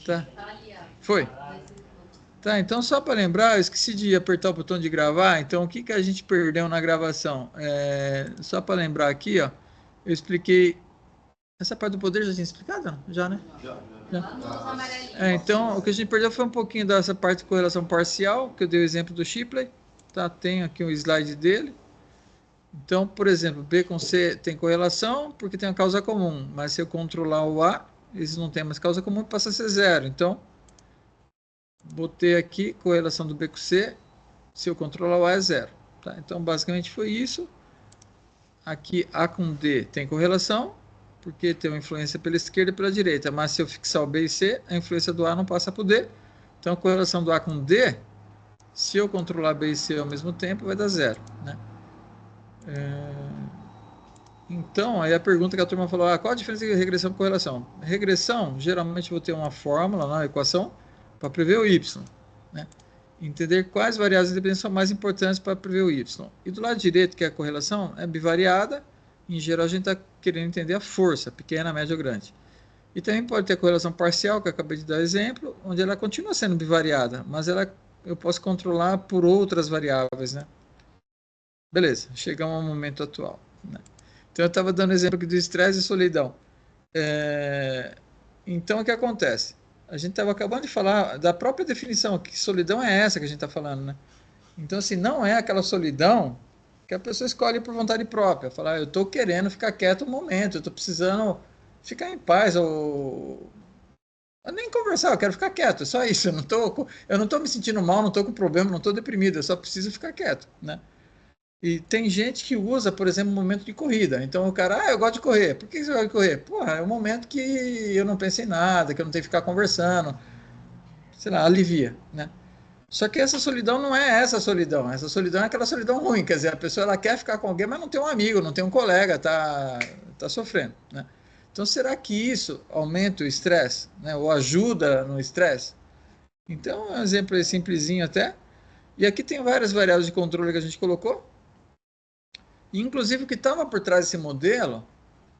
Tá. Foi. Tá, então só para lembrar, eu esqueci de apertar o botão de gravar, então o que, que a gente perdeu na gravação? Só para lembrar aqui, ó, eu expliquei. Essa parte do poder já tinha explicado? Não? Já, né? Já. Então, o que a gente perdeu foi um pouquinho dessa parte de correlação parcial, que eu dei o exemplo do Shipley. Tá? Tem aqui um slide dele. Então, por exemplo, B com C tem correlação porque tem uma causa comum, mas se eu controlar o A, eles não têm mais causa comum, passa a ser zero. Então, botei aqui correlação do B com C, se eu controlar o A é zero. Tá? Então, basicamente foi isso. Aqui A com D tem correlação, porque tem uma influência pela esquerda e pela direita, mas se eu fixar o B e C, a influência do A não passa para o D. Então, a correlação do A com D, se eu controlar B e C ao mesmo tempo, vai dar zero. Né? Então, aí a pergunta que a turma falou, qual a diferença entre regressão e correlação? Regressão, geralmente vou ter uma fórmula na equação para prever o y. Né? Entender quais variáveis de dependência são mais importantes para prever o y. E do lado direito, que é a correlação, é bivariada. Em geral, a gente está querendo entender a força, pequena, média ou grande. E também pode ter a correlação parcial, que eu acabei de dar exemplo, onde ela continua sendo bivariada, mas eu posso controlar por outras variáveis. Né? Beleza, chegamos ao momento atual. Né? Então, eu estava dando exemplo aqui do estresse e solidão. Então, o que acontece? A gente estava acabando de falar da própria definição, que solidão é essa que a gente está falando, né? Então, assim, não é aquela solidão que a pessoa escolhe por vontade própria. Falar, eu estou querendo ficar quieto um momento, eu estou precisando ficar em paz, ou nem conversar, eu quero ficar quieto, é só isso. Eu não estou me sentindo mal, não estou com problema, não estou deprimido, eu só preciso ficar quieto, né? E tem gente que usa, por exemplo, um momento de corrida. Então o cara, eu gosto de correr. Por que você gosta de correr? Porra, é um momento que eu não penso em nada, que eu não tenho que ficar conversando. Sei lá, alivia, né? Só que essa solidão não é essa solidão. Essa solidão é aquela solidão ruim. Quer dizer, a pessoa ela quer ficar com alguém, mas não tem um amigo, não tem um colega, tá sofrendo, né? Então será que isso aumenta o estresse, né? Ou ajuda no estresse? Então é um exemplo simplesinho até. E aqui tem várias variáveis de controle que a gente colocou. Inclusive, o que estava por trás desse modelo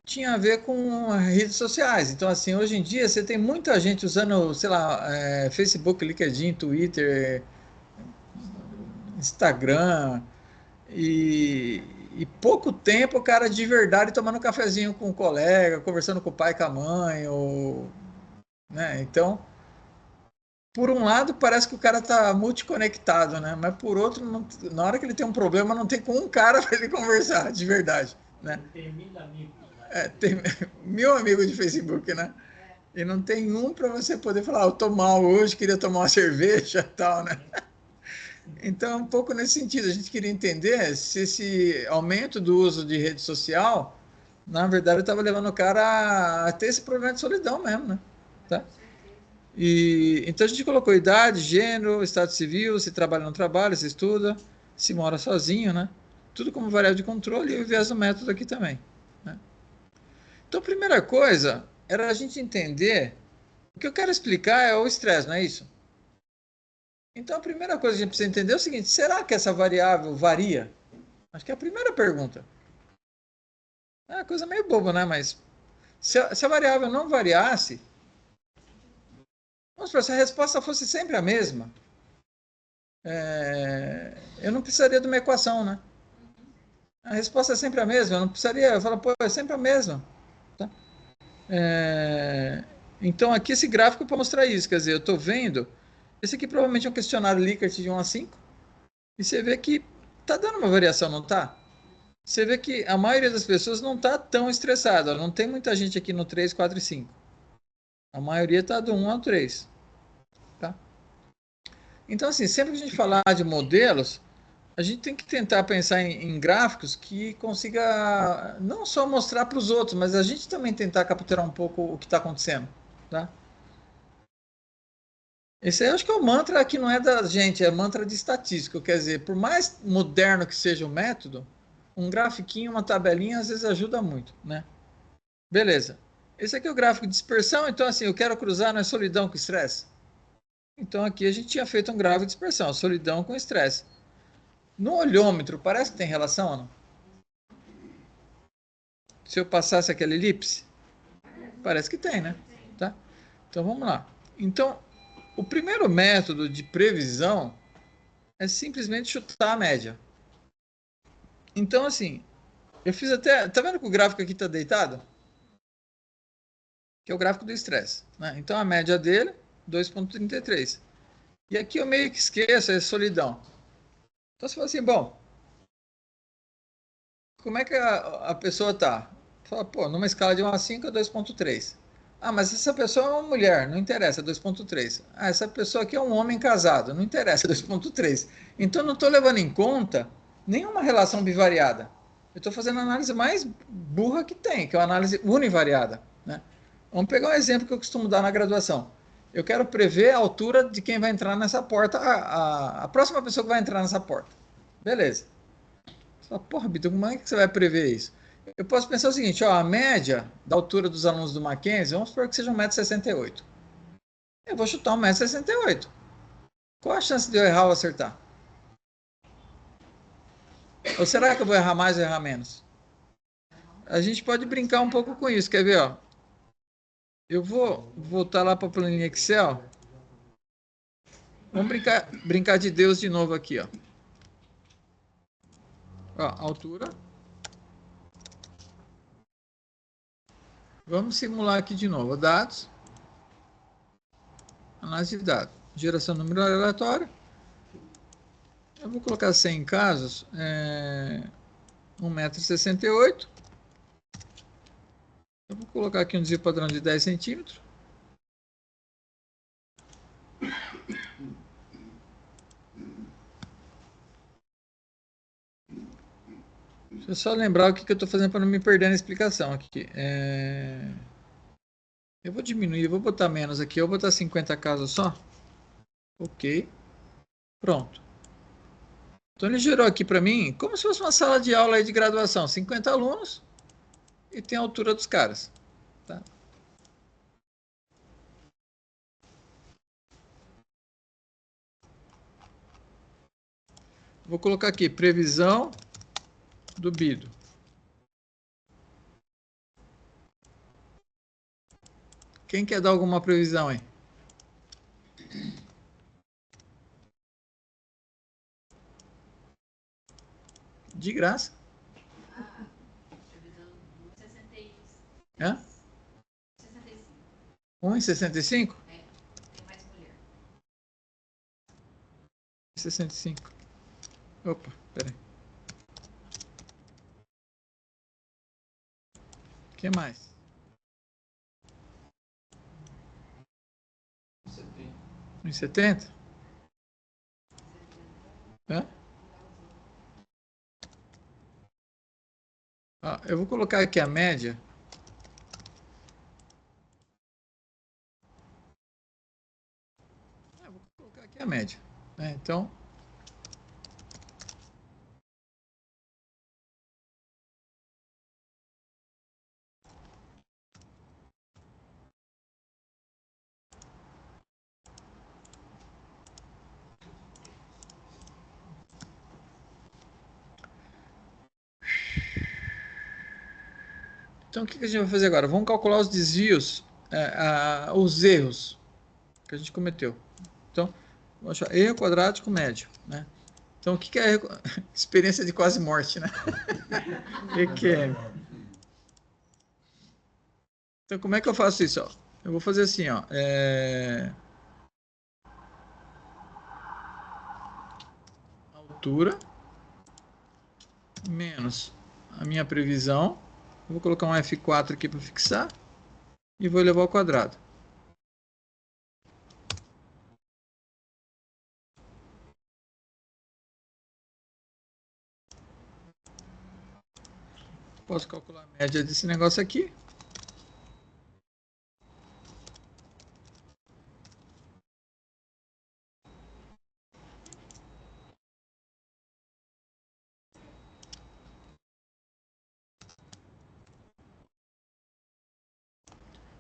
tinha a ver com redes sociais. Então, assim, hoje em dia você tem muita gente usando, sei lá, Facebook, LinkedIn, Twitter, Instagram, e, e pouco tempo o cara de verdade tomando um cafezinho com um colega, conversando com o pai, com a mãe, né? Então, por um lado, parece que o cara está multiconectado, né? Mas por outro, na hora que ele tem um problema, não tem com um cara para ele conversar, de verdade, né? Tem 1000 amigos. Tem 1000 amigos de Facebook, né? E não tem um para você poder falar, eu tô mal hoje, queria tomar uma cerveja e tal, né? Então, é um pouco nesse sentido. A gente queria entender se esse aumento do uso de rede social, na verdade, estava levando o cara a ter esse problema de solidão mesmo, né? Tá? Então, a gente colocou idade, gênero, estado civil, se trabalha ou não trabalha, se estuda, se mora sozinho, né? Tudo como variável de controle e o viés do método aqui também. Né? Então, a primeira coisa era a gente entender. O que eu quero explicar é o estresse, não é isso? Então, a primeira coisa que a gente precisa entender é o seguinte: será que essa variável varia? Acho que é a primeira pergunta. É uma coisa meio boba, né? Mas se a variável não variasse, vamos supor, se a resposta fosse sempre a mesma, eu não precisaria de uma equação, né? A resposta é sempre a mesma, eu não precisaria, eu falo, pô, é sempre a mesma. Tá? Então, aqui esse gráfico é para mostrar isso, quer dizer, eu estou vendo, esse aqui provavelmente é um questionário Likert de 1 a 5, e você vê que está dando uma variação, não está? Você vê que a maioria das pessoas não está tão estressada. Não tem muita gente aqui no 3, 4 e 5. A maioria está do 1 ao 3. Tá? Então, assim, sempre que a gente falar de modelos, a gente tem que tentar pensar em gráficos que consiga não só mostrar para os outros, mas a gente também tentar capturar um pouco o que está acontecendo. Tá? Esse aí eu acho que é o mantra que não é da gente, é mantra de estatística. Quer dizer, por mais moderno que seja o método, um grafiquinho, uma tabelinha, às vezes ajuda muito, né? Beleza. Esse aqui é o gráfico de dispersão, então assim, eu quero cruzar na solidão com estresse. Então aqui a gente tinha feito um gráfico de dispersão, solidão com estresse. No olhômetro, parece que tem relação ou não? Se eu passasse aquela elipse? Parece que tem, né? Tá? Então vamos lá. Então, o primeiro método de previsão é simplesmente chutar a média. Então, assim, eu fiz até... Tá vendo que o gráfico aqui está deitado? Que é o gráfico do estresse, né? Então, a média dele, 2,33. E aqui eu meio que esqueço, é solidão. Então, você fala assim, bom, como é que a pessoa tá? Fala, pô, numa escala de 1 a 5 é 2,3. Ah, mas essa pessoa é uma mulher, não interessa, 2,3. Ah, essa pessoa aqui é um homem casado, não interessa, 2,3. Então, não estou levando em conta nenhuma relação bivariada. Eu estou fazendo a análise mais burra que tem, que é a análise univariada, né? Vamos pegar um exemplo que eu costumo dar na graduação. Eu quero prever a altura de quem vai entrar nessa porta, a próxima pessoa que vai entrar nessa porta. Beleza. Você fala, porra, Vitor, como é que você vai prever isso? Eu posso pensar o seguinte, ó, a média da altura dos alunos do Mackenzie, vamos supor que seja 1,68 m. Eu vou chutar 1,68 m. Qual a chance de eu errar ou acertar? Ou será que eu vou errar mais ou errar menos? A gente pode brincar um pouco com isso, quer ver, ó? Eu vou voltar lá para a planilha Excel. Vamos brincar de Deus de novo aqui, ó. Ó, altura. Vamos simular aqui de novo. Dados. Análise de dados. Geração de número aleatório. Eu vou colocar 100 casos. 1,68 m. Eu vou colocar aqui um desvio padrão de 10 centímetros. Deixa eu só lembrar o que eu estou fazendo para não me perder na explicação aqui. Eu vou diminuir, eu vou botar menos aqui. Eu vou botar 50 casos só. Ok. Pronto. Então ele gerou aqui para mim como se fosse uma sala de aula aí de graduação. 50 alunos e tem a altura dos caras. Tá? Vou colocar aqui previsão do BIDO. Quem quer dar alguma previsão aí? De graça. Hã? 1,65? É, tem mais mulher. 65. Opa, peraí. O que mais? 1,70? Hã? Eu vou colocar aqui a média. Eu vou colocar aqui a média. Né? Então, o que a gente vai fazer agora? Vamos calcular os desvios, os erros que a gente cometeu. Então, vamos achar erro quadrático médio. Né? Então, o que é experiência de quase morte? Né? EQM. Então, como é que eu faço isso? Ó? Eu vou fazer assim, ó. Altura menos a minha previsão. Eu vou colocar um F4 aqui para fixar e vou elevar ao quadrado. Posso calcular a média desse negócio aqui.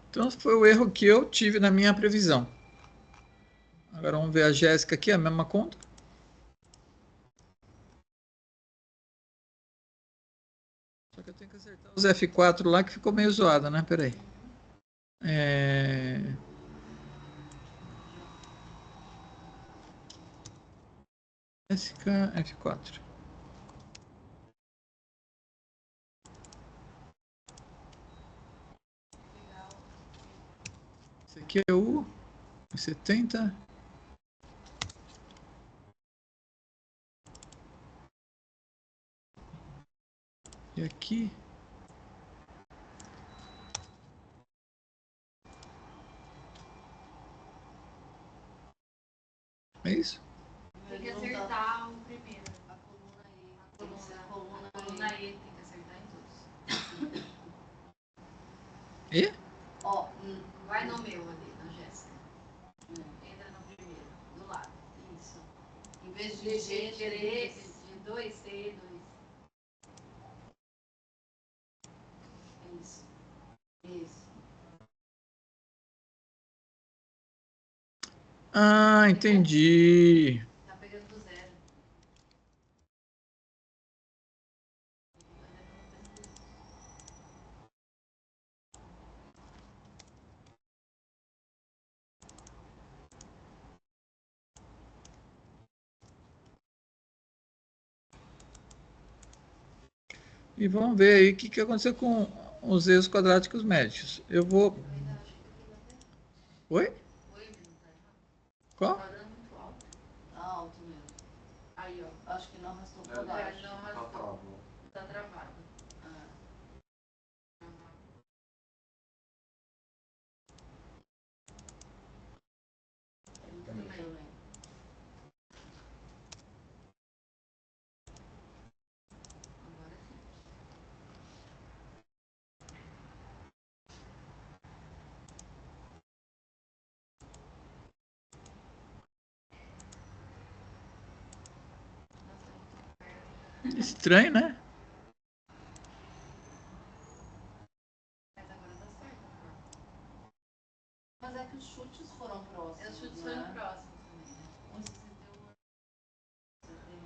Então, foi o erro que eu tive na minha previsão. Agora vamos ver a Jéssica aqui, a mesma conta. Só que eu tenho que acertar os F4 lá que ficou meio zoado, né? Peraí. SKF4. Esse aqui é o 70. E aqui... É isso? Tem que acertar o primeiro. A coluna E. A coluna E tem que acertar em todos. E? Ó, vai no meu ali, na Jéssica. Entra no primeiro, do lado. Isso. Em vez de G, G2, C2. Isso. Isso. Ah, entendi. Tá pegando do zero. E vamos ver aí o que aconteceu com os erros quadráticos médios. Eu vou... Eu ainda acho que aquilo até. Oi? Oi, não tá errado. Qual? Tá dando muito alto. Tá alto mesmo. Aí, ó. Acho que não arrastou por baixo. Não arrastou. Tá travado. Também. Agora sim. Estranho, né? Mas agora tá certo. Mas é que os chutes foram próximos. Os chutes foram próximos também, né? Onde você deu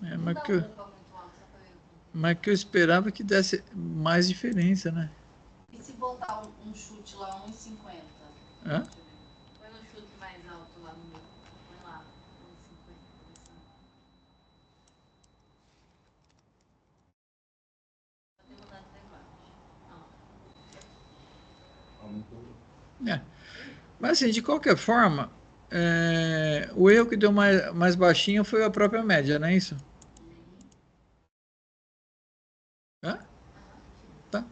uma. É, Não mas dá que eu, muito alto, só pra ver. mas que eu esperava que desse mais diferença, né? E se botar um chute lá, 1,50? Hã? Põe um chute mais alto lá no meio. Põe lá, 1,50. Tem mudado pra embaixo. Ó. É. Mas assim, de qualquer forma, o erro que deu mais baixinho foi a própria média, não é isso? Hã? Tá.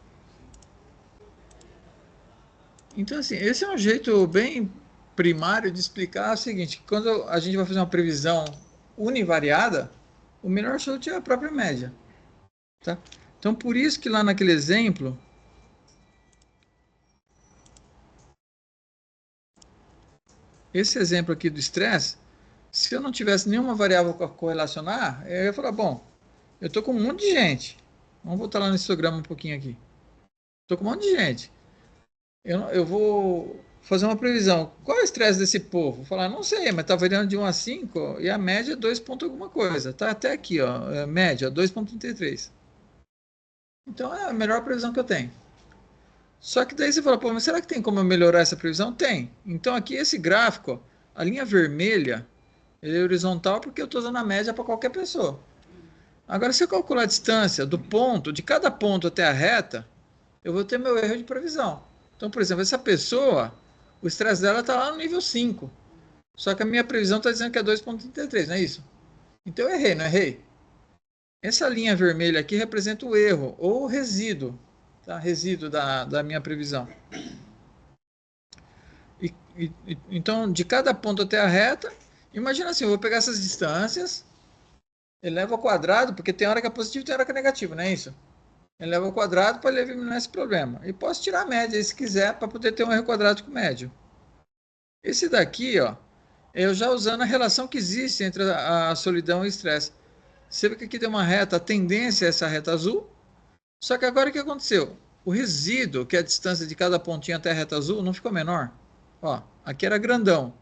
Então, assim, esse é um jeito bem primário de explicar o seguinte: quando a gente vai fazer uma previsão univariada, o melhor chute é a própria média. Tá? Então, por isso que lá naquele exemplo, esse exemplo aqui do estresse, se eu não tivesse nenhuma variável a correlacionar, eu ia falar, bom, eu estou com um monte de gente. Vamos voltar lá no histograma um pouquinho aqui. Estou com um monte de gente. Eu vou fazer uma previsão. Qual é o estresse desse povo? Vou falar, não sei, mas está variando de 1 a 5 e a média é 2 ponto alguma coisa. Está até aqui, ó, média 2,33. Então é a melhor previsão que eu tenho. Só que daí você fala, pô, mas será que tem como eu melhorar essa previsão? Tem. Então aqui esse gráfico, ó, a linha vermelha, ele é horizontal porque eu estou usando a média para qualquer pessoa. Agora, se eu calcular a distância do ponto, de cada ponto até a reta, eu vou ter meu erro de previsão. Então, por exemplo, essa pessoa, o estresse dela está lá no nível 5. Só que a minha previsão está dizendo que é 2,33, não é isso? Então eu errei, não errei? Essa linha vermelha aqui representa o erro, ou o resíduo, tá? Resíduo da minha previsão. Então, de cada ponto até a reta, imagina assim, eu vou pegar essas distâncias, eleva ao quadrado, porque tem hora que é positivo e tem hora que é negativo, não é isso? Eleva ao quadrado para eliminar esse problema. E posso tirar a média se quiser, para poder ter um erro quadrático médio. Esse daqui, ó, eu já usando a relação que existe entre a solidão e o estresse. Você vê que aqui tem uma reta, a tendência é essa reta azul, só que agora o que aconteceu? O resíduo, que é a distância de cada pontinho até a reta azul, não ficou menor. Ó, aqui era grandão.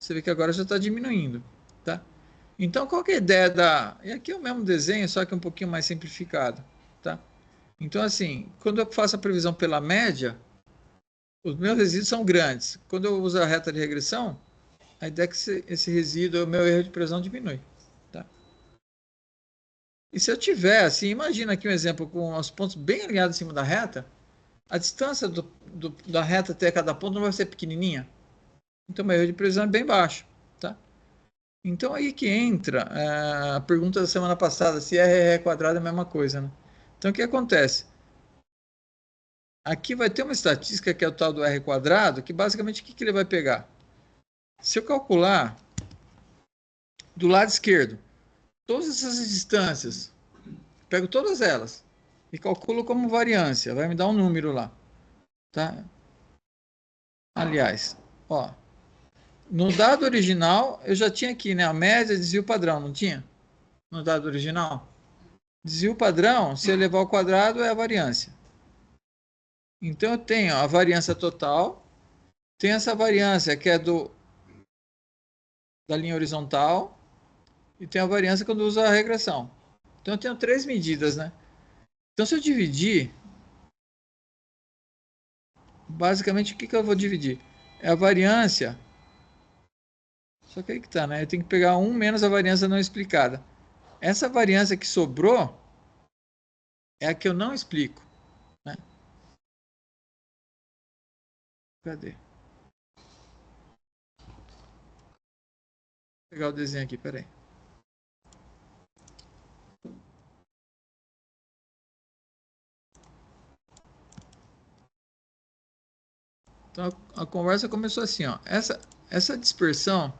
Você vê que agora já está diminuindo, tá? Então, qual que é a ideia da... E aqui é o mesmo desenho, só que um pouquinho mais simplificado, tá? Então, assim, quando eu faço a previsão pela média, os meus resíduos são grandes. Quando eu uso a reta de regressão, a ideia é que esse resíduo, o meu erro de precisão diminui. Tá? E se eu tiver, assim, imagina aqui um exemplo com os pontos bem alinhados em cima da reta, a distância da reta até cada ponto não vai ser pequenininha. Então, meu erro de precisão é bem baixo. Tá? Então, aí que entra a pergunta da semana passada, se R quadrado é a mesma coisa. Né? Então, o que acontece? Aqui vai ter uma estatística que é o tal do R quadrado, que basicamente o que ele vai pegar? Se eu calcular do lado esquerdo todas essas distâncias, pego todas elas e calculo como variância, vai me dar um número lá. Tá? Aliás, ó, no dado original eu já tinha aqui, né, a média, desvio padrão, não tinha? No dado original. Desvio padrão, se eu levar ao quadrado, é a variância. Então eu tenho a variância total, tem essa variância que é da linha horizontal, e tem a variância quando usa a regressão. Então eu tenho três medidas, né? Então se eu dividir, basicamente o que eu vou dividir? É a variância, só que aí que tá, né? Eu tenho que pegar 1 menos a variância não explicada. Essa variância que sobrou é a que eu não explico, né? Cadê? Vou pegar o desenho aqui, peraí. Então a conversa começou assim, ó. Essa dispersão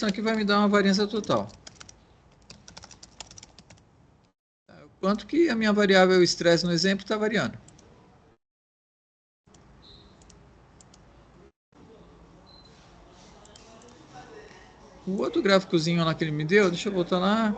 aqui vai me dar uma variância total. Quanto que a minha variável estresse no exemplo está variando? O outro gráficozinho lá que ele me deu, deixa eu voltar lá.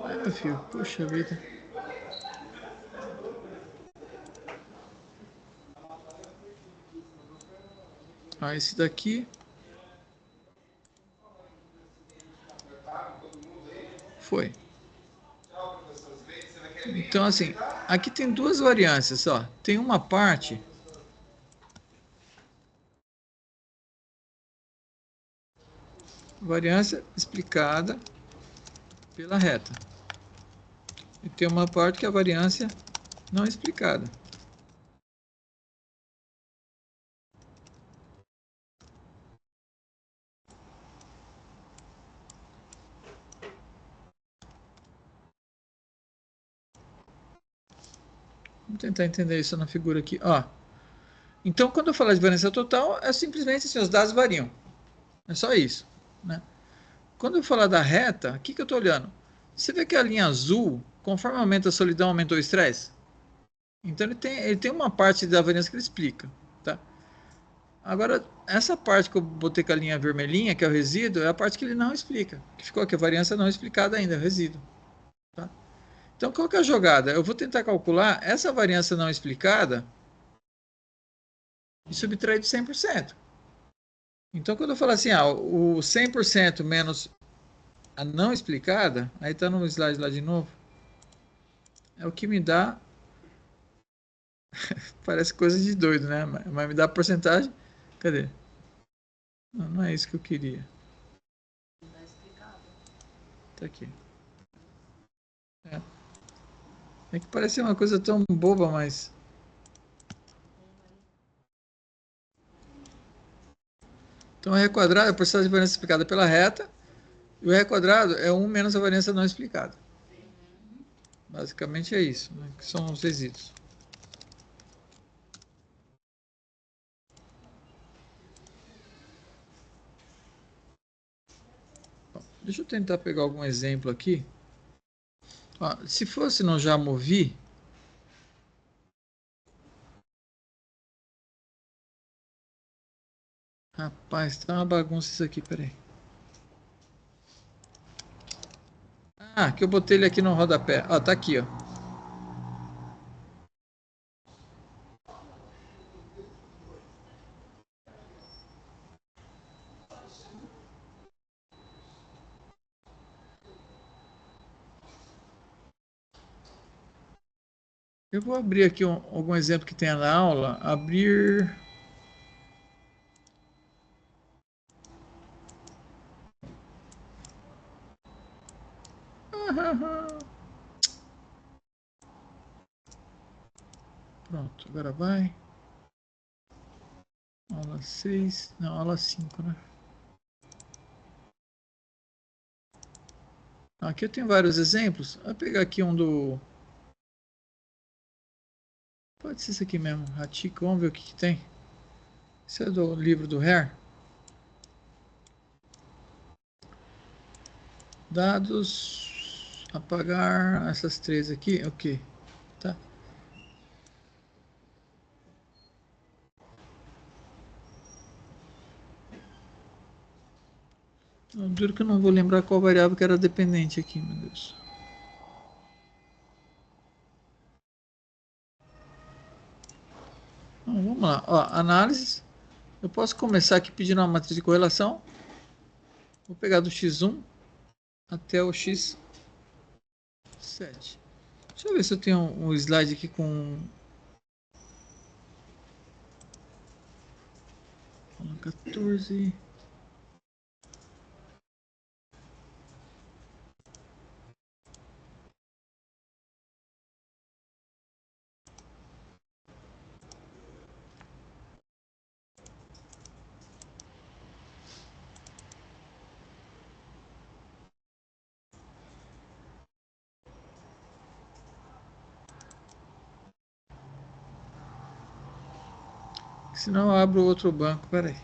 Meu filho, puxa vida. Ah, esse daqui foi. Então, assim, aqui tem duas variâncias, ó. Tem uma parte variância explicada pela reta. E tem uma parte que é a variância não explicada. Vamos tentar entender isso na figura aqui. Ó. Então, quando eu falar de variância total, é simplesmente assim, os dados variam. É só isso. Né? Quando eu falar da reta, o que eu estou olhando? Você vê que a linha azul, conforme aumenta a solidão, aumenta o estresse? Então ele tem uma parte da variância que ele explica. Tá? Agora, essa parte que eu botei com a linha vermelhinha, que é o resíduo, é a parte que ele não explica. Que ficou aqui, a variância não explicada ainda, é o resíduo. Tá? Então, qual que é a jogada? Eu vou tentar calcular essa variância não explicada e subtrair de 100%. Então, quando eu falo assim, o 100% menos a não explicada, aí está no slide lá de novo, é o que me dá, parece coisa de doido, né? Mas me dá a porcentagem, cadê? Não é isso que eu queria. Tá aqui. É que parece uma coisa tão boba, mas... Então, R quadrado é a porcentagem de variância explicada pela reta, e o R quadrado é 1 menos a variância não explicada. Basicamente é isso, né? Que são os resíduos. Bom, deixa eu tentar pegar algum exemplo aqui. Ó, se fosse no Jamovi, rapaz, tá uma bagunça isso aqui, peraí. Ah, que eu botei ele aqui no rodapé. Ó, tá aqui, ó. Eu vou abrir aqui algum exemplo que tenha na aula. Abrir. Pronto, agora vai. Aula 6. Não, aula 5, né? Aqui eu tenho vários exemplos. Vou pegar aqui um do. Pode ser esse aqui mesmo, Ratico. Vamos ver o que tem. Esse é do livro do Hare. Dados. Apagar essas três aqui. Ok. Tá. Duro que eu não vou lembrar qual variável que era dependente aqui, meu Deus. Então, vamos lá. Ó, análise. Eu posso começar aqui pedindo uma matriz de correlação. Vou pegar do x1 até o x7. Deixa eu ver se eu tenho um slide aqui com 14. Senão eu abro outro banco. Pera aí.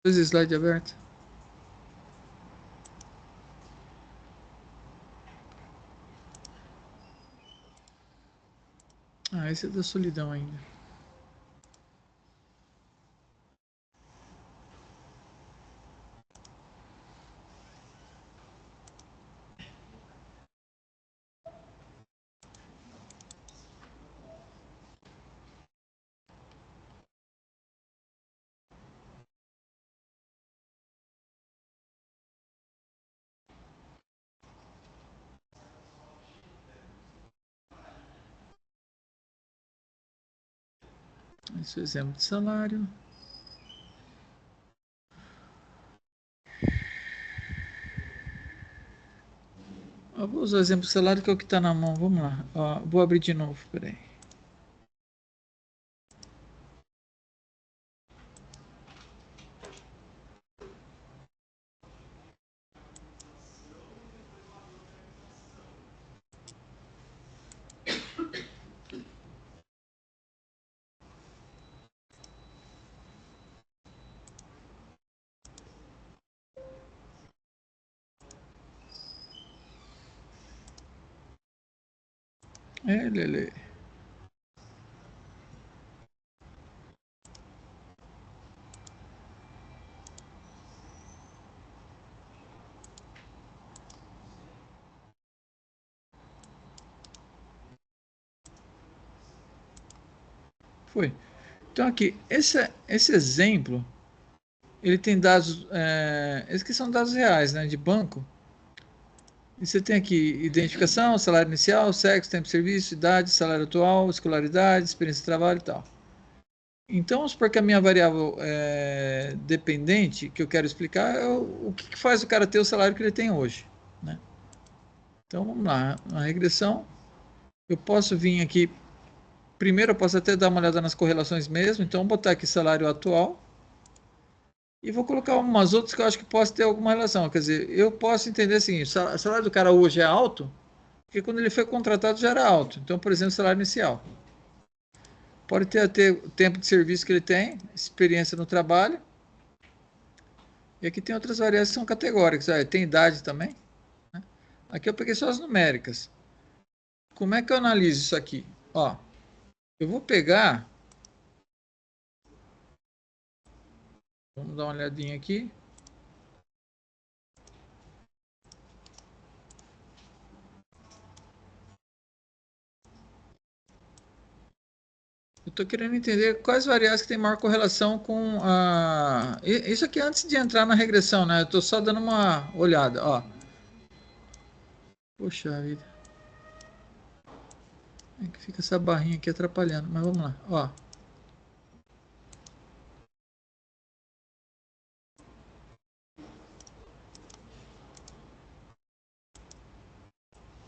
Dois slides abertos. Ah, esse é da solidão ainda. Esse é o exemplo de salário. Eu vou usar o exemplo de salário que é o que está na mão. Vamos lá. Ó, vou abrir de novo. Peraí. É, Lele. Foi. Então aqui, esse exemplo, ele tem dados, esses que são dados reais, né, de banco. E você tem aqui identificação, salário inicial, sexo, tempo de serviço, idade, salário atual, escolaridade, experiência de trabalho e tal. Então, vamos supor que a minha variável dependente, que eu quero explicar, é o que faz o cara ter o salário que ele tem hoje, né? Então, vamos lá. Na regressão, eu posso vir aqui. Primeiro, eu posso até dar uma olhada nas correlações mesmo. Então, vou botar aqui salário atual. E vou colocar umas outras que eu acho que possa ter alguma relação. Quer dizer, eu posso entender assim: o salário do cara hoje é alto, porque quando ele foi contratado já era alto. Então, por exemplo, salário inicial. Pode ter o tempo de serviço que ele tem, experiência no trabalho. E aqui tem outras variáveis que são categóricas. Tem idade também, né? Aqui eu peguei só as numéricas. Como é que eu analiso isso aqui? Ó, eu vou pegar... Vamos dar uma olhadinha aqui. Eu estou querendo entender quais variáveis que têm maior correlação com a... Isso aqui antes de entrar na regressão, né? Eu estou só dando uma olhada, ó. Poxa vida. É que fica essa barrinha aqui atrapalhando, mas vamos lá, ó.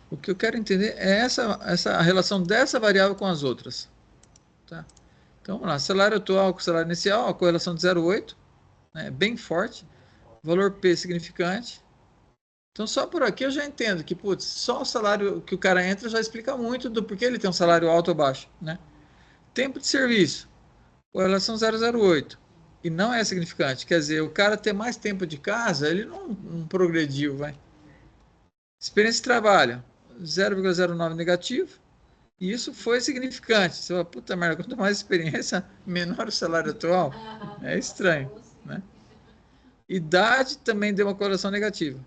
O que eu quero entender é essa relação dessa variável com as outras. Tá? Então, vamos lá. Salário atual com salário inicial, a correlação de 0,8, né? Bem forte. Valor P significante. Então, só por aqui eu já entendo que, putz, só o salário que o cara entra já explica muito do porquê ele tem um salário alto ou baixo, né? Tempo de serviço, correlação 0,08. E não é significante. Quer dizer, o cara ter mais tempo de casa, ele não progrediu, vai. Experiência de trabalho, 0,09 negativo. E isso foi significante. Você fala, puta merda, quanto mais experiência, menor o salário atual. É estranho, né? Idade também deu uma correlação negativa.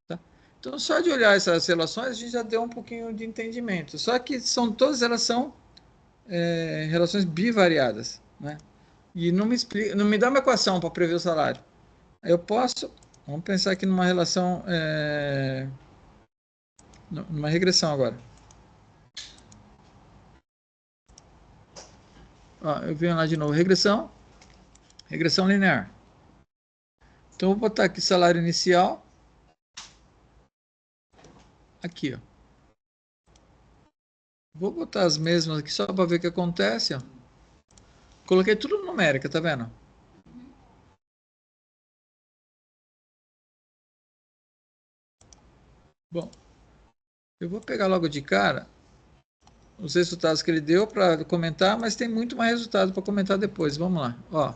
Tá? Então, só de olhar essas relações, a gente já deu um pouquinho de entendimento. Só que todas elas são relações bivariadas, né? E não me dá uma equação para prever o salário. Eu posso, vamos pensar aqui numa relação, numa regressão agora. Ó, eu venho lá de novo, regressão linear. Então, eu vou botar aqui salário inicial. Aqui, ó. Vou botar as mesmas aqui só para ver o que acontece, ó. Coloquei tudo numérica, tá vendo? Bom, eu vou pegar logo de cara os resultados que ele deu para comentar, mas tem muito mais resultado para comentar depois. Vamos lá, ó.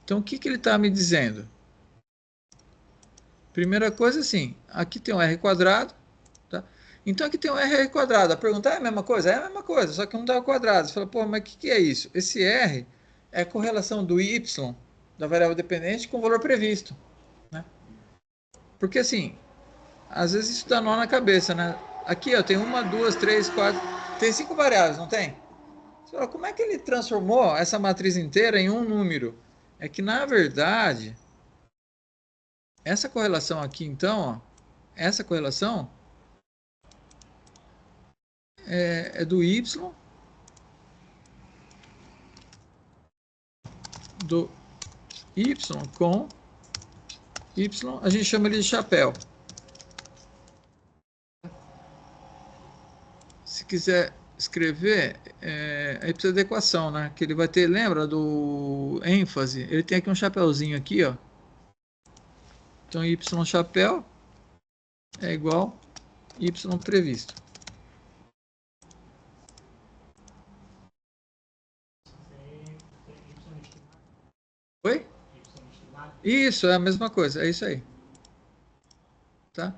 Então, o que ele está me dizendo? Primeira coisa, assim, aqui tem um R quadrado, tá? Então, aqui tem um R quadrado. A pergunta é a mesma coisa? É a mesma coisa, só que um dá ao quadrado. Você fala, pô, mas o que é isso? Esse R é a correlação do Y, da variável dependente, com o valor previsto, né? Porque, assim, às vezes isso dá nó na cabeça, né? Aqui, ó, tem uma, duas, três, quatro... Tem 5 variáveis, não tem? Você fala, como é que ele transformou essa matriz inteira em um número? É que, na verdade, essa correlação aqui, então, ó, essa correlação é do Y, do Y com Y, a gente chama ele de chapéu. Se quiser escrever, aí precisa da equação, né? Que ele vai ter, lembra do ênfase? Ele tem aqui um chapéuzinho aqui, ó. Então, Y chapéu é igual Y previsto. Oi? Isso, é a mesma coisa, é isso aí. Tá?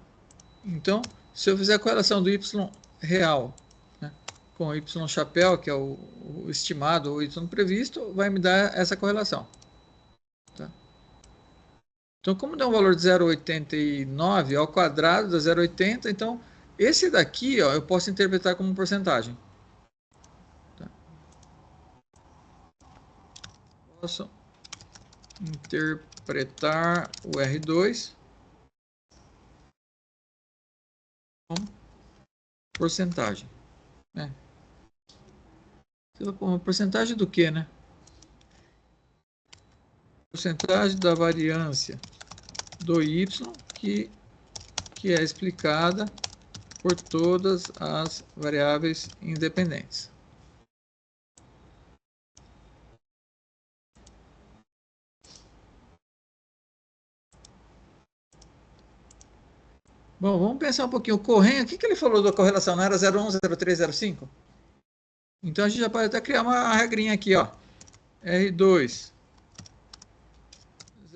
Então, se eu fizer a correlação do Y real, né, com o Y chapéu, que é o estimado, ou Y previsto, vai me dar essa correlação. Tá? Então, como dá um valor de 0,89 ao quadrado da 0,80, então esse daqui, ó, eu posso interpretar como porcentagem. Tá? Posso interpretar o R2 como porcentagem. Né? Uma porcentagem do que, né? Porcentagem da variância do Y que é explicada por todas as variáveis independentes. Bom, vamos pensar um pouquinho. O Corrêa, o que ele falou da correlação? Não era 0,1, 0,3, 0,5? Então a gente já pode até criar uma regrinha aqui, ó. R2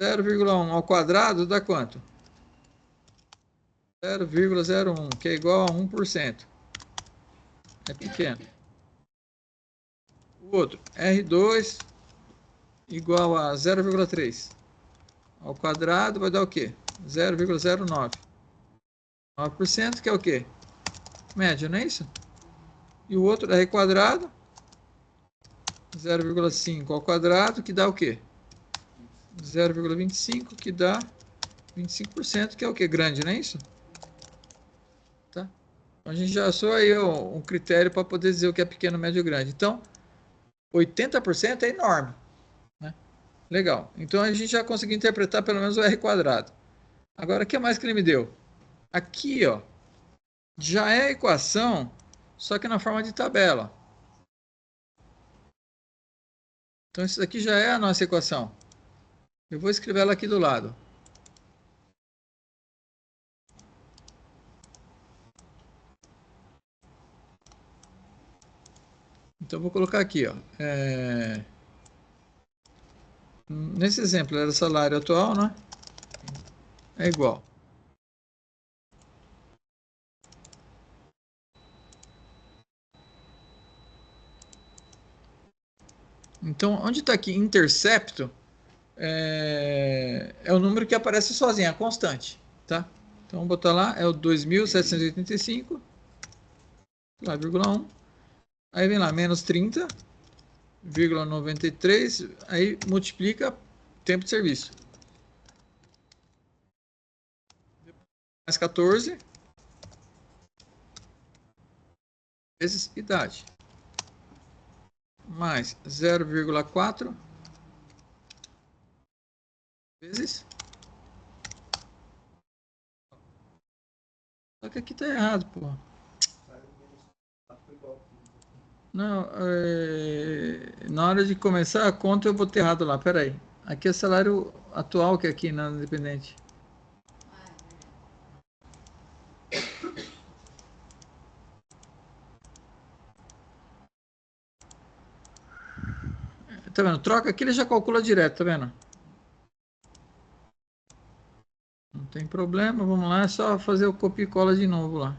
0,1 ao quadrado dá quanto? 0,01, que é igual a 1%. É pequeno. O outro, R2 igual a 0,3 ao quadrado vai dar o quê? 0,09. 9%, que é o quê? Média, não é isso? E o outro, R quadrado, 0,5 ao quadrado, que dá o quê? 0,25, que dá 25%, que é o quê? Grande, não é isso? Tá? Então, a gente já achou aí um critério para poder dizer o que é pequeno, médio ou grande. Então, 80% é enorme. Né? Legal. Então, a gente já conseguiu interpretar pelo menos o R quadrado. Agora, o que mais que ele me deu? Aqui, ó, já é a equação, só que na forma de tabela. Então, isso aqui já é a nossa equação. Eu vou escrever ela aqui do lado. Então, eu vou colocar aqui, ó. Nesse exemplo, era o salário atual, né? É igual. Então, onde está aqui intercepto, é o número que aparece sozinho, é a constante. Tá? Então, vamos botar lá, é o 2.785, lá, vírgula 1. Aí vem lá, menos 30,93, aí multiplica tempo de serviço. Mais 14 vezes idade. Mais 0,4 vezes. Só que aqui tá errado, pô. Não, na hora de começar a conta eu botei errado lá, peraí. Aqui é salário atual que é aqui na Independente. Tá vendo? Troca aqui, ele já calcula direto, tá vendo? Não tem problema, vamos lá, é só fazer o copia e cola de novo lá.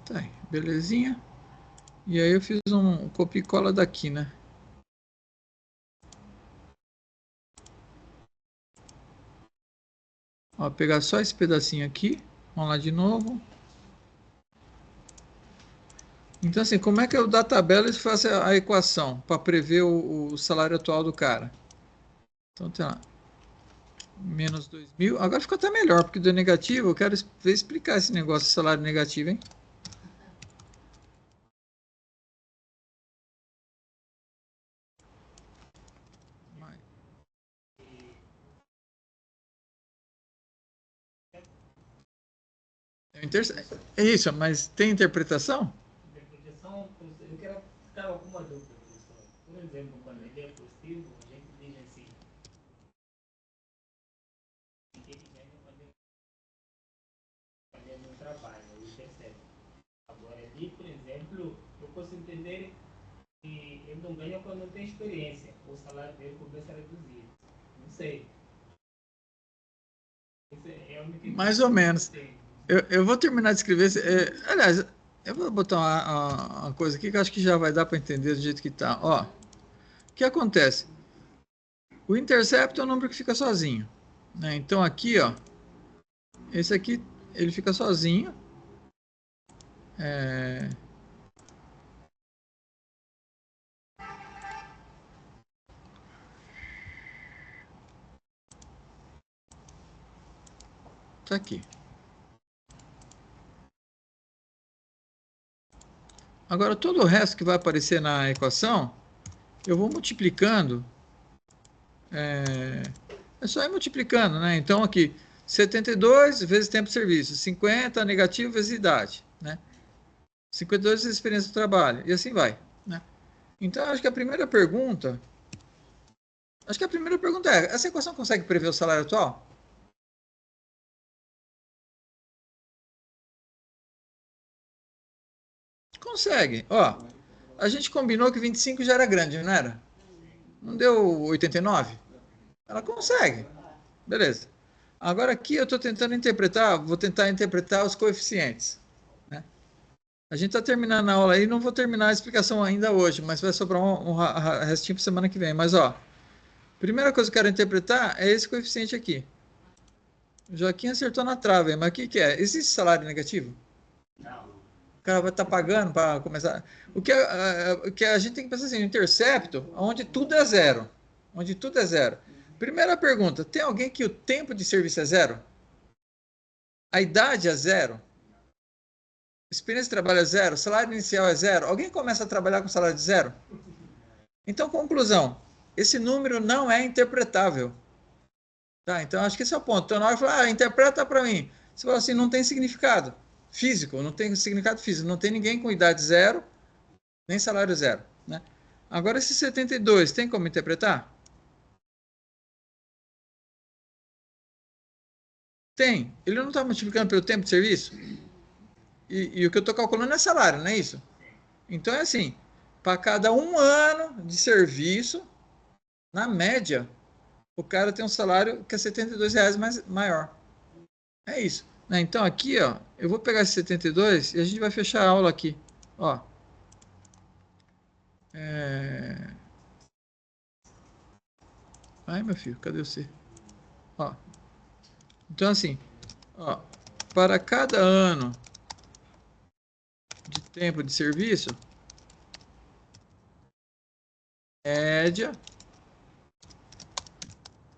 Tá aí, belezinha. E aí eu fiz um copia e cola daqui, né? Ó, pegar só esse pedacinho aqui. Vamos lá de novo. Então, assim, como é que eu da tabela faço a equação para prever o salário atual do cara? Então, tem lá. Menos 2.000. Agora ficou até melhor, porque do negativo eu quero ver explicar esse negócio de salário negativo, hein? É isso, mas tem interpretação? Interpretação, eu quero ficar alguma dúvida, professor. Por exemplo, quando ele é positivo, a gente diz assim, que ele ganha quando ele não trabalha, ele percebe. Agora, ali, por exemplo, eu posso entender que ele não ganha quando não tem experiência, o salário dele começa a reduzir. Não sei. Mais ou menos. Eu vou terminar de escrever. Aliás, eu vou botar uma coisa aqui que eu acho que já vai dar para entender do jeito que está. Ó, o que acontece? O intercepto é o número que fica sozinho. Né? Então aqui, ó, esse aqui ele fica sozinho. Tá aqui. Agora, todo o resto que vai aparecer na equação, eu vou multiplicando. É só ir multiplicando, né? Então, aqui, 72 vezes tempo de serviço, 50 negativo vezes idade, né? 52 vezes experiência do trabalho, e assim vai, né? Então, acho que a primeira pergunta é, essa equação consegue prever o salário atual? consegue. Ó, a gente combinou que 25 já era grande, não era? Não deu 89? Ela consegue. Beleza. Agora aqui eu estou tentando interpretar, vou tentar interpretar os coeficientes. Né? A gente está terminando a aula aí, não vou terminar a explicação ainda hoje, mas vai sobrar um restinho para semana que vem. Mas, ó, primeira coisa que eu quero interpretar é esse coeficiente aqui. O Joaquim acertou na trave, mas o que, que é? Existe salário negativo? Não. O cara vai estar pagando para começar. O que a gente tem que pensar assim, no intercepto, onde tudo é zero. Onde tudo é zero. Primeira pergunta, tem alguém que o tempo de serviço é zero? A idade é zero? Experiência de trabalho é zero? Salário inicial é zero? Alguém começa a trabalhar com salário de zero? Então, conclusão, esse número não é interpretável. Tá? Então, acho que esse é o ponto. Então, na hora de falar, interpreta para mim. Você fala assim, não tem significado físico, não tem significado físico. Não tem ninguém com idade zero, nem salário zero. Né? Agora, esse 72, tem como interpretar? Tem. Ele não está multiplicando pelo tempo de serviço? E o que eu estou calculando é salário, não é isso? Então, é assim, para cada 1 ano de serviço, na média, o cara tem um salário que é R$ 72 maior. É isso. Né? Então, aqui, ó, eu vou pegar esse 72 e a gente vai fechar a aula aqui. Ó. Ai, meu filho, cadê você? Ó. Então, assim, ó, para cada ano de tempo de serviço, média,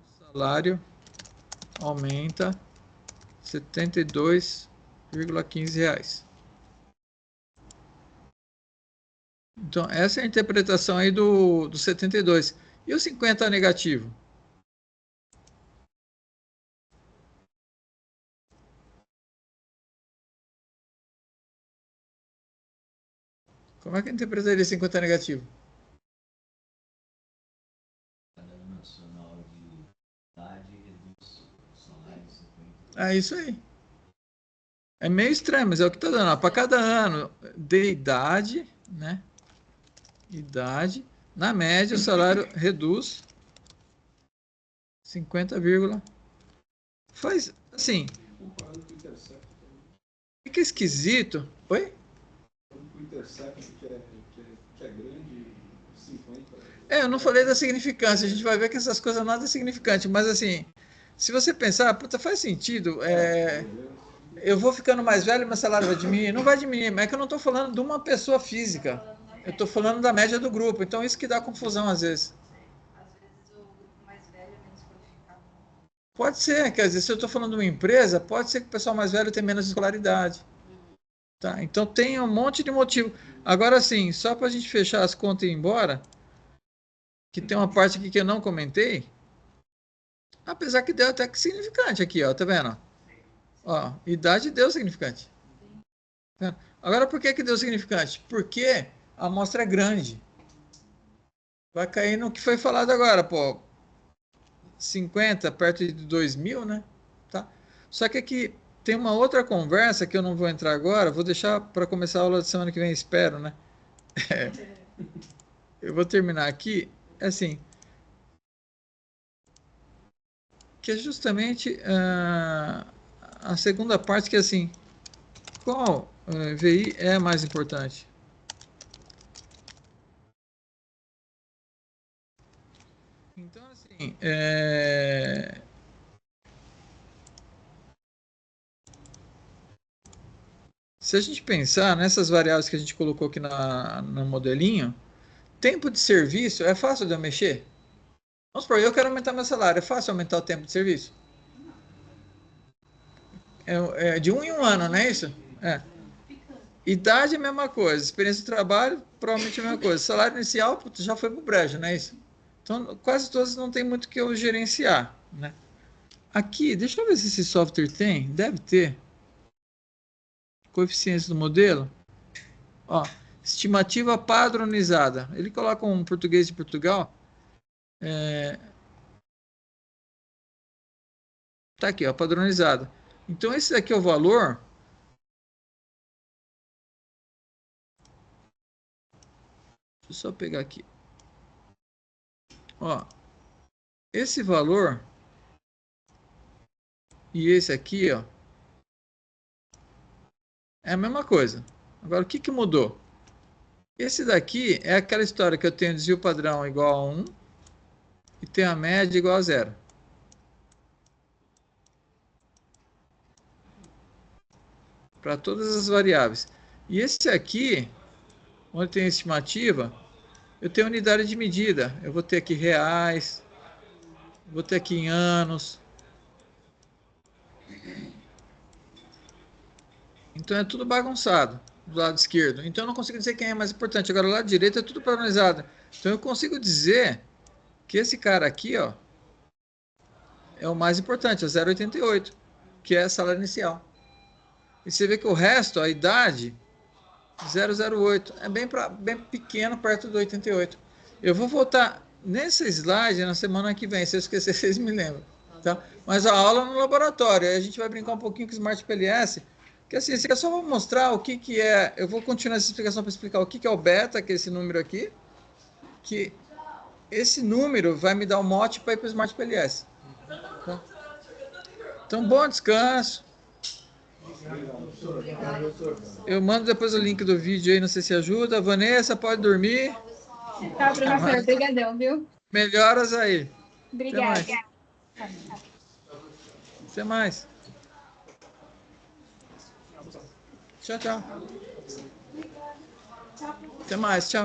o salário aumenta R$ 72,15. Então, essa é a interpretação aí do 72. E o 50 negativo? Como é que eu interpretaria 50 negativo? É isso aí. É meio estranho, mas é o que está dando. Para cada ano de idade, né? Idade, na média, o salário reduz 50, faz assim. Fica esquisito. Oi? O intercept que é grande, 50. Eu não falei da significância. A gente vai ver que essas coisas nada é significante, mas assim, se você pensar, puta, faz sentido. Eu vou ficando mais velho, meu salário vai diminuir. Não vai diminuir, mas é que eu não estou falando de uma pessoa física. Eu estou falando da média do grupo. Então, isso que dá confusão às vezes. Às vezes o grupo mais velho é menos qualificado. Pode ser, quer dizer, se eu estou falando de uma empresa, pode ser que o pessoal mais velho tenha menos escolaridade. Tá? Então, tem um monte de motivo. Agora, sim, só para a gente fechar as contas e ir embora, que tem uma parte aqui que eu não comentei, apesar que deu até que significante aqui, ó, tá vendo? Ó, idade deu significante. Tá? Agora, por que deu significante? Porque a amostra é grande. Vai cair no que foi falado agora, pô. 50 perto de 2.000, né? Tá? Só que aqui tem uma outra conversa que eu não vou entrar agora, vou deixar para começar a aula de semana que vem, espero, né? Eu vou terminar aqui, assim, que é justamente a segunda parte, que é assim, qual VI é mais importante? Então, assim, se a gente pensar nessas variáveis que a gente colocou aqui no modelinho, tempo de serviço é fácil de eu mexer? Vamos supor, eu quero aumentar meu salário, é fácil aumentar o tempo de serviço? É de 1 em 1 ano, não é isso? É. Idade é a mesma coisa, experiência de trabalho, provavelmente é a mesma coisa. Salário inicial, putz, já foi pro brejo, não é isso? Então, quase todos não tem muito que eu gerenciar, né? Aqui, deixa eu ver se esse software tem, deve ter. Coeficientes do modelo. Ó, estimativa padronizada. Ele coloca um português de Portugal. Tá aqui, ó, padronizada. Então, esse aqui é o valor eu só pegar aqui. Ó, esse valor e esse aqui, ó, é a mesma coisa. Agora, o que que mudou? Esse daqui é aquela história que eu tenho desvio padrão igual a 1 e tenho a média igual a 0. Para todas as variáveis. E esse aqui, onde tem a estimativa, eu tenho unidade de medida. Eu vou ter aqui reais, vou ter aqui em anos. Então é tudo bagunçado do lado esquerdo. Então eu não consigo dizer quem é mais importante. Agora, o lado direito é tudo padronizado. Então eu consigo dizer que esse cara aqui, ó, é o mais importante, é 0,88, que é a salário inicial. E você vê que o resto, a idade, 0,08, é bem pequeno perto do 88. Eu vou voltar nesse slide na semana que vem, se eu esquecer, vocês me lembram. Tá? Mas a aula no laboratório, aí a gente vai brincar um pouquinho com o Smart PLS, que assim, eu só vou mostrar o que é, eu vou continuar essa explicação para explicar o que é o beta, que é esse número aqui, que esse número vai me dar o mote para ir para o Smart PLS. Tá? Então, bom descanso. Eu mando depois o link do vídeo aí, não sei se ajuda. Vanessa, pode dormir. Tá, professor. Obrigadão, viu? Melhoras aí. Obrigada. Até mais. Tchau, tchau. Até mais, tchau.